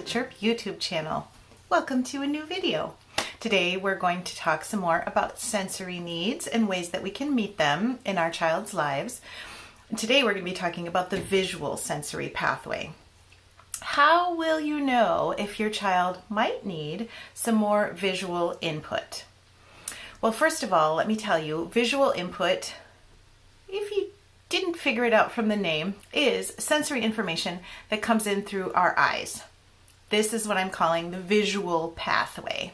Chirp YouTube channel. Welcome to a new video. Today we're going to talk some more about sensory needs and ways that we can meet them in our child's lives. Today we're going to be talking about the visual sensory pathway. How will you know if your child might need some more visual input? Well, first of all, let me tell you, visual input, if you didn't figure it out from the name, is sensory information that comes in through our eyes. This is what I'm calling the visual pathway.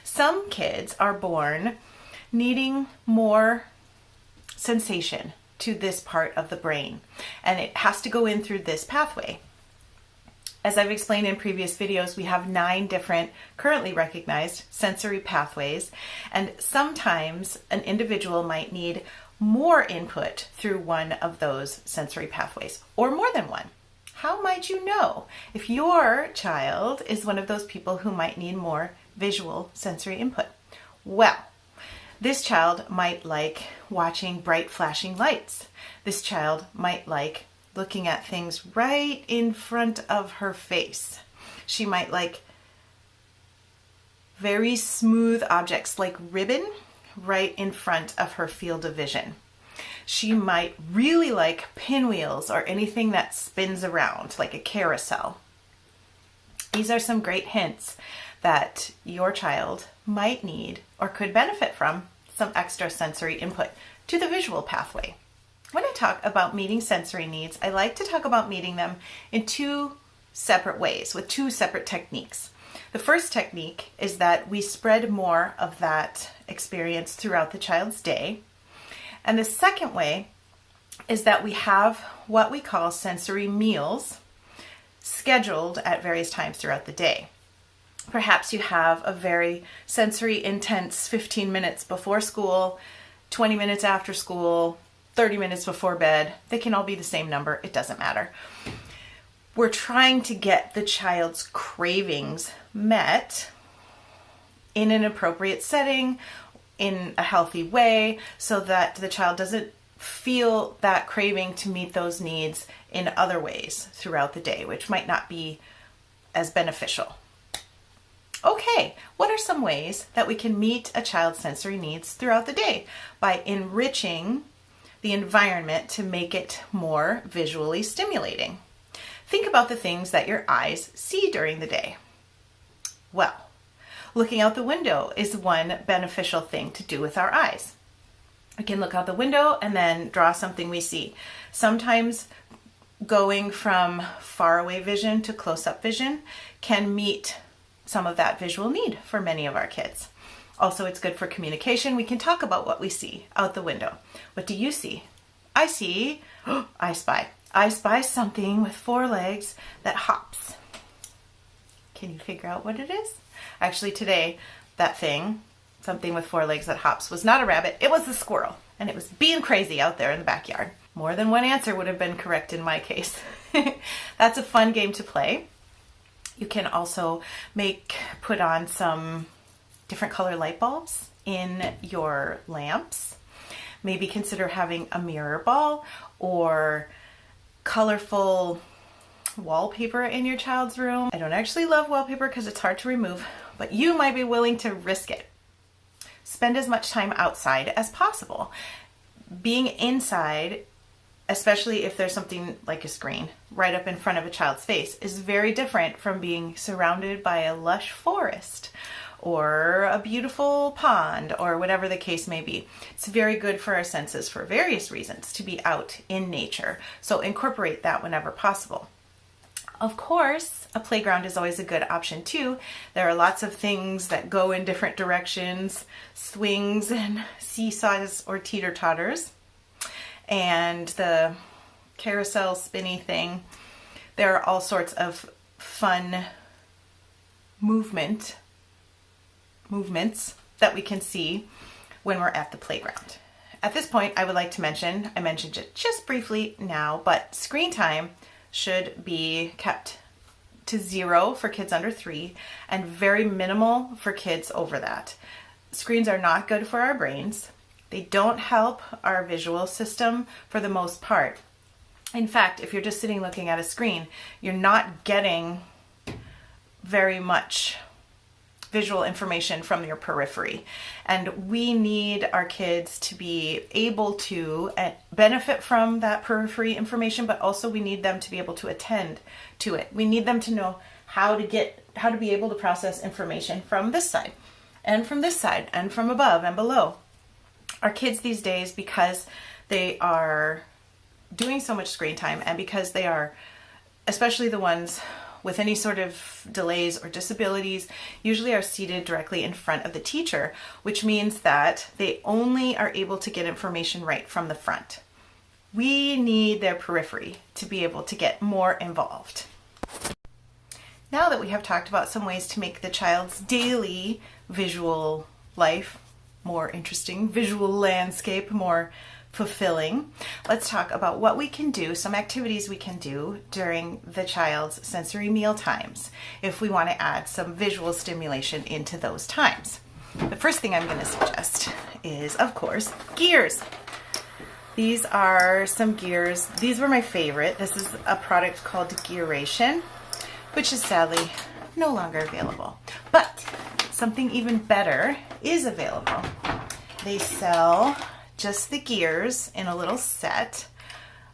Some kids are born needing more sensation to this part of the brain, and it has to go in through this pathway. As I've explained in previous videos, we have 9 different currently recognized sensory pathways, and sometimes an individual might need more input through one of those sensory pathways, or more than one. How might you know if your child is one of those people who might need more visual sensory input? Well, this child might like watching bright flashing lights. This child might like looking at things right in front of her face. She might like very smooth objects like ribbon right in front of her field of vision. She might really like pinwheels or anything that spins around, like a carousel. These are some great hints that your child might need or could benefit from some extra sensory input to the visual pathway. When I talk about meeting sensory needs, I like to talk about meeting them in 2 separate ways, with 2 separate techniques. The first technique is that we spread more of that experience throughout the child's day. And the second way is that we have what we call sensory meals scheduled at various times throughout the day. Perhaps you have a very sensory intense 15 minutes before school, 20 minutes after school, 30 minutes before bed. They can all be the same number. It doesn't matter. We're trying to get the child's cravings met in an appropriate setting, in a healthy way, so that the child doesn't feel that craving to meet those needs in other ways throughout the day, which might not be as beneficial. Okay, what are some ways that we can meet a child's sensory needs throughout the day by enriching the environment to make it more visually stimulating? Think about the things that your eyes see during the day. Well, looking out the window is one beneficial thing to do with our eyes. We can look out the window and then draw something we see. Sometimes going from faraway vision to close-up vision can meet some of that visual need for many of our kids. Also, it's good for communication. We can talk about what we see out the window. What do you see? I see, I spy something with 4 legs that hops. Can you figure out what it is? Actually, today, that thing, something with 4 legs that hops, was not a rabbit, it was a squirrel. And it was being crazy out there in the backyard. More than one answer would have been correct in my case. That's a fun game to play. You can also put on some different color light bulbs in your lamps. Maybe consider having a mirror ball or colorful wallpaper in your child's room. I don't actually love wallpaper because it's hard to remove, but you might be willing to risk it. Spend as much time outside as possible. Being inside, especially if there's something like a screen right up in front of a child's face, is very different from being surrounded by a lush forest or a beautiful pond or whatever the case may be. It's very good for our senses for various reasons to be out in nature. So incorporate that whenever possible. Of course, a playground is always a good option too. There are lots of things that go in different directions, swings and seesaws or teeter-totters, and the carousel spinny thing. There are all sorts of fun movements that we can see when we're at the playground. At this point, I would like to mention, I mentioned it just briefly now, but screen time should be kept to 0 for kids under 3 and very minimal for kids over that. Screens are not good for our brains. They don't help our visual system for the most part. In fact, if you're just sitting looking at a screen, you're not getting very much visual information from your periphery. And we need our kids to be able to benefit from that periphery information, but also we need them to be able to attend to it. We need them to know how to be able to process information from this side and from this side and from above and below. Our kids these days, because they are doing so much screen time and because they are, especially the ones with any sort of delays or disabilities, usually are seated directly in front of the teacher, which means that they only are able to get information right from the front. We need their periphery to be able to get more involved. Now that we have talked about some ways to make the child's daily visual life more interesting, visual landscape more fulfilling, let's talk about what we can do, some activities we can do during the child's sensory meal times if we want to add some visual stimulation into those times. The first thing I'm going to suggest is, of course, gears. These are some gears. These were my favorite. This is a product called Gearation, which is sadly no longer available. But something even better is available. They sell just the gears in a little set,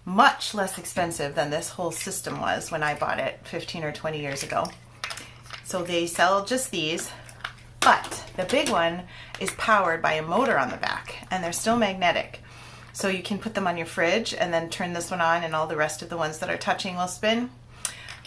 much less expensive than this whole system was when I bought it 15 or 20 years ago. So they sell just these, but the big one is powered by a motor on the back, and they're still magnetic. So you can put them on your fridge and then turn this one on and all the rest of the ones that are touching will spin.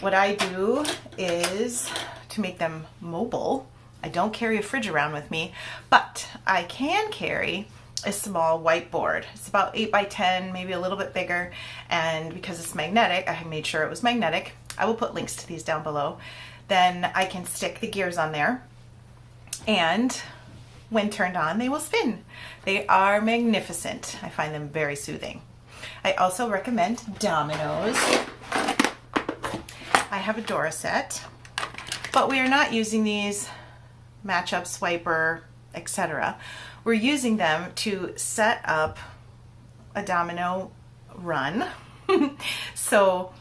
What I do is, to make them mobile, I don't carry a fridge around with me, but I can carry a small whiteboard. It's about 8 by 10, maybe a little bit bigger, and because it's magnetic, I made sure it was magnetic. I will put links to these down below. Then I can stick the gears on there, and when turned on, they will spin. They are magnificent. I find them very soothing. I also recommend dominoes. I have a Dora set, but we are not using these match-up swiper, etc. We're using them to set up a domino run so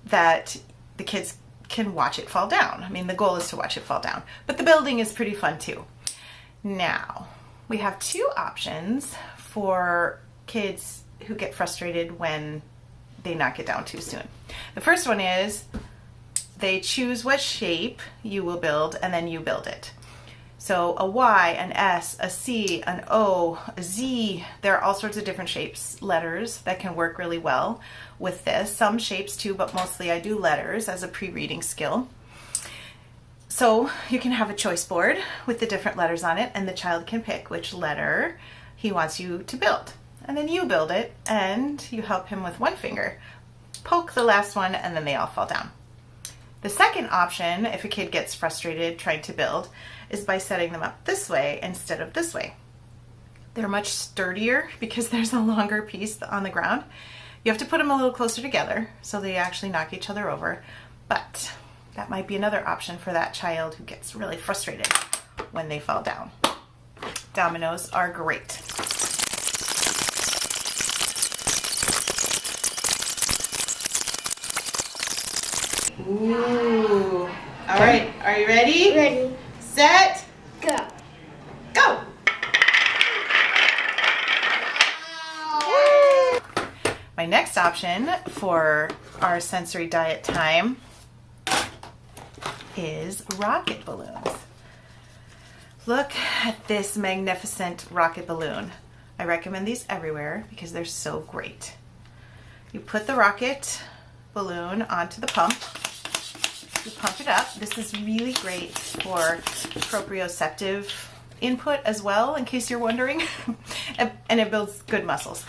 that the kids can watch it fall down. I mean, the goal is to watch it fall down, but the building is pretty fun too. Now, we have two options for kids who get frustrated when they knock it down too soon. The first one is they choose what shape you will build and then you build it. So a Y, an S, a C, an O, a Z, there are all sorts of different shapes, letters that can work really well with this. Some shapes too, but mostly I do letters as a pre-reading skill. So you can have a choice board with the different letters on it, and the child can pick which letter he wants you to build. And then you build it, and you help him with one finger. Poke the last one, and then they all fall down. The second option, if a kid gets frustrated trying to build, is by setting them up this way instead of this way. They're much sturdier because there's a longer piece on the ground. You have to put them a little closer together so they actually knock each other over, but that might be another option for that child who gets really frustrated when they fall down. Dominoes are great. Ooh. All right, are you ready? Ready. Set. Go. Go. My next option for our sensory diet time is rocket balloons. Look at this magnificent rocket balloon. I recommend these everywhere because they're so great. You put the rocket balloon onto the pump. You pump it up. This is really great for proprioceptive input as well, in case you're wondering. And it builds good muscles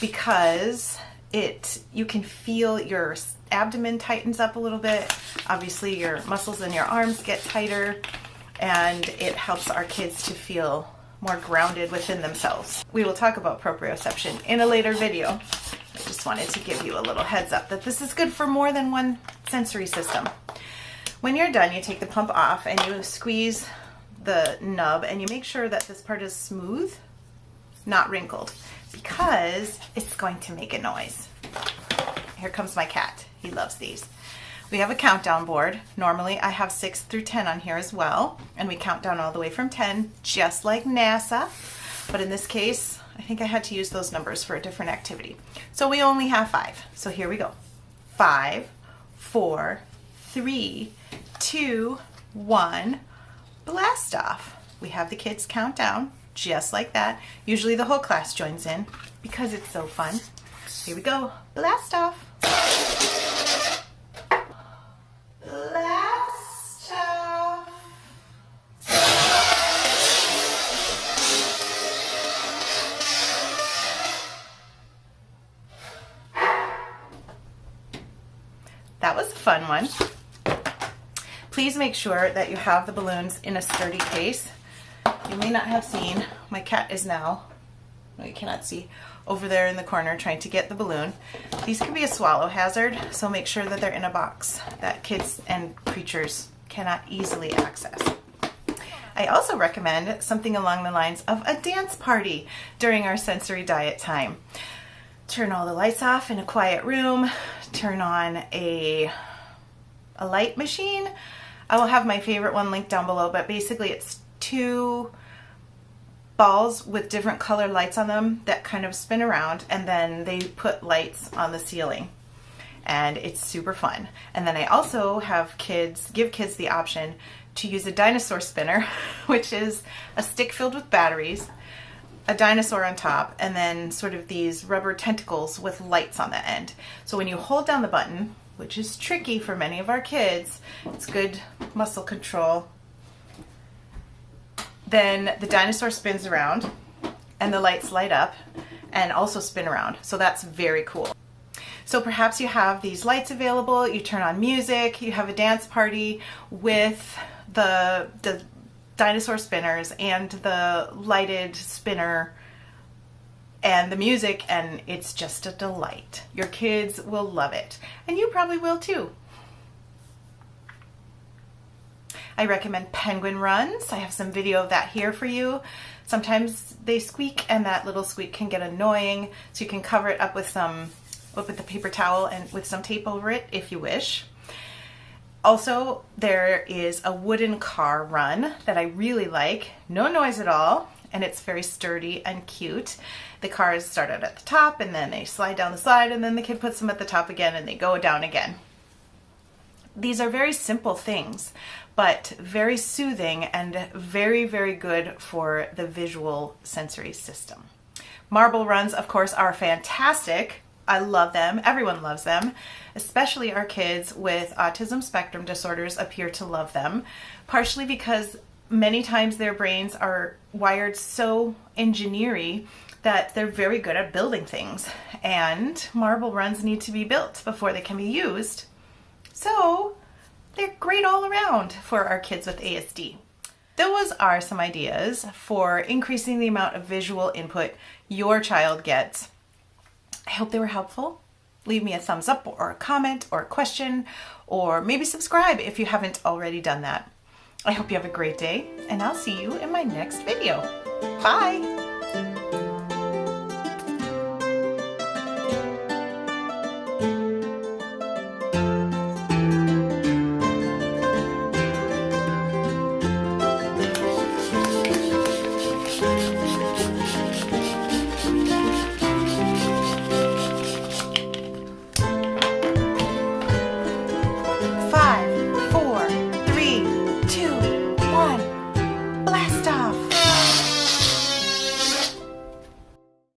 because you can feel your abdomen tightens up a little bit. Obviously your muscles in your arms get tighter, and it helps our kids to feel more grounded within themselves. We will talk about proprioception in a later video. I just wanted to give you a little heads up that this is good for more than one sensory system. When you're done, you take the pump off and you squeeze the nub and you make sure that this part is smooth, not wrinkled, because it's going to make a noise. Here comes my cat. He loves these. We have a countdown board. Normally I have 6 through 10 on here as well, and we count down all the way from 10, just like NASA. But in this case, I think I had to use those numbers for a different activity. So we only have 5. So here we go. 5, 4, 3, 2, 1, blast off. We have the kids count down just like that. Usually the whole class joins in because it's so fun. Here we go. Blast off. Blast off. That was a fun one. Please make sure that you have the balloons in a sturdy case. You may not have seen, my cat is now, well, you cannot see, over there in the corner trying to get the balloon. These can be a swallow hazard, so make sure that they're in a box that kids and creatures cannot easily access. I also recommend something along the lines of a dance party during our sensory diet time. Turn all the lights off in a quiet room, turn on a light machine. I will have my favorite one linked down below, but basically it's 2 balls with different color lights on them that kind of spin around, and then they put lights on the ceiling, and it's super fun. And then I also have give kids the option to use a dinosaur spinner, which is a stick filled with batteries, a dinosaur on top, and then sort of these rubber tentacles with lights on the end. So when you hold down the button, which is tricky for many of our kids, it's good muscle control, then the dinosaur spins around and the lights light up and also spin around. So that's very cool. So perhaps you have these lights available, you turn on music, you have a dance party with the dinosaur spinners and the lighted spinner and the music, and it's just a delight. Your kids will love it, and you probably will too. I recommend penguin runs. I have some video of that here for you. Sometimes they squeak, and that little squeak can get annoying, so you can cover it up with the paper towel and with some tape over it if you wish. Also, there is a wooden car run that I really like. No noise at all, and it's very sturdy and cute. The cars start out at the top, and then they slide down the slide, and then the kid puts them at the top again, and they go down again. These are very simple things, but very soothing and very, very good for the visual sensory system. Marble runs, of course, are fantastic. I love them. Everyone loves them, especially our kids with autism spectrum disorders appear to love them, partially because many times their brains are wired so engineering that they're very good at building things, and marble runs need to be built before they can be used. So they're great all around for our kids with ASD. Those are some ideas for increasing the amount of visual input your child gets. I hope they were helpful. Leave me a thumbs up or a comment or a question, or maybe subscribe if you haven't already done that. I hope you have a great day, and I'll see you in my next video. Bye!